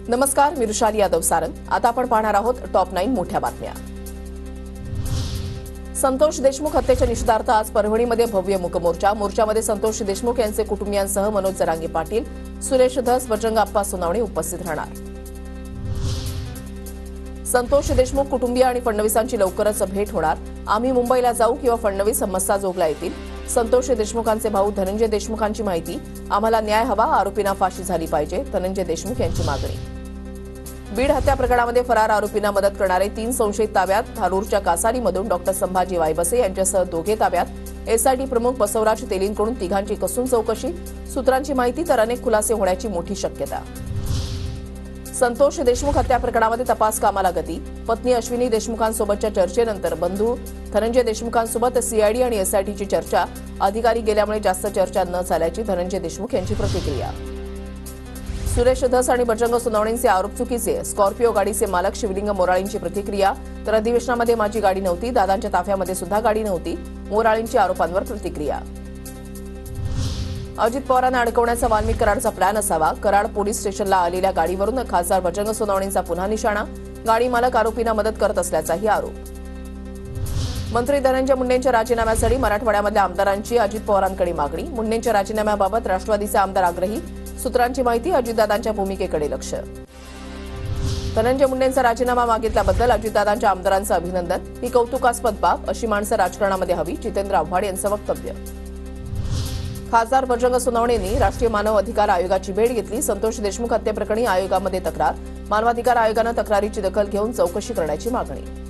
नमस्कार, मी रुशाली यादव सारंग. आता आपण पाहणार आहोत टॉप 9 मोठ्या बातम्या. संतोष देशमुख हत्येच्या निषेधार्थ आज परभणीमध्ये भव्य मूकमोर्चा. मोर्चामध्ये संतोष देशमुख यांचे कुटुंबियांसह मनोज जरांगे पाटील, सुरेश धस, बजरंग अप्पा सोनवणे उपस्थित राहणार. संतोष देशमुख कुटुंबीय आणि फडणवीसांची लवकरच भेट होणार. आम्ही मुंबईला जाऊ किंवा फडणवीस मस्साजोगला येतील. संतोष देशमुखांचे भाऊ धनंजय देशमुखांची माहिती. आम्हाला न्याय हवा, आरोपींना फाशी झाली पाहिजे, धनंजय देशमुख यांची मागणी. बीड हत्या प्रकरणामध्ये फरार आरोपींना मदत करणारे 3 संशयित ताब्यात. धारूरच्या कासारीमधून डॉक्टर संभाजी वायबसे यांच्यासह 2 ताब्यात. एसआयटी प्रमुख बसवराज तेलींकडून 3 कसून चौकशी. सूत्रांची माहिती तर अनेक खुलासे होण्याची मोठी शक्यता. संतोष देशमुख हत्या प्रकरणामध्ये तपास कामाला गती. पत्नी अश्विनी देशमुखांसोबतच्या चर्चेनंतर बंधू धनंजय देशमुखांसोबत सीआयडी आणि एसआयटीची चर्चा. अधिकारी गेल्यामुळे जास्त चर्चा न झाल्याची धनंजय देशमुख यांची प्रतिक्रिया. सुरेश धस आणि बजरंग सोनवणेंचे आरोप चुकीचे. स्कॉर्पिओ गाडीचे मालक शिवलिंग मोराळींची प्रतिक्रिया. तर अधिवेशनामध्ये माझी गाडी नव्हती, दादांच्या ताफ्यामध्ये सुद्धा गाडी नव्हती, मोराळींची आरोपांवर प्रतिक्रिया. अजित पवारांना अडकवण्याचा वाल्मिक कराडचा प्लॅन असावा. कराड पोलीस स्टेशनला आलेल्या गाडीवरून खासदार बजरंग सोनवणेंचा पुन्हा निशाणा. गाडी मालक आरोपींना मदत करत असल्याचाही आरोप. मंत्री धनंजय मुंडेंच्या राजीनाम्यासाठी मराठवाड्यामधल्या आमदारांची अजित पवारांकडे मागणी. मुंडेंच्या राजीनाम्याबाबत राष्ट्रवादीचे आमदार आग्रही. सूत्रांची माहिती, अजितदादांच्या भूमिकेकडे लक्ष. धनंजय मुंडेंचा राजीनामा मागितल्याबद्दल अजितदादांच्या आमदारांचं अभिनंदन. ही कौतुकास्पद बाब. अशी माणसं राजकारणामध्ये हवी, जितेंद्र आव्हाड यांचं वक्तव्य. खासदार बजरंग सोनवणेंनी राष्ट्रीय मानव अधिकार आयोगाची भेट घेतली. संतोष देशमुख हत्येप्रकरणी आयोगामध्ये तक्रार. मानवाधिकार आयोगानं तक्रारीची दखल घेऊन चौकशी करण्याची मागणी.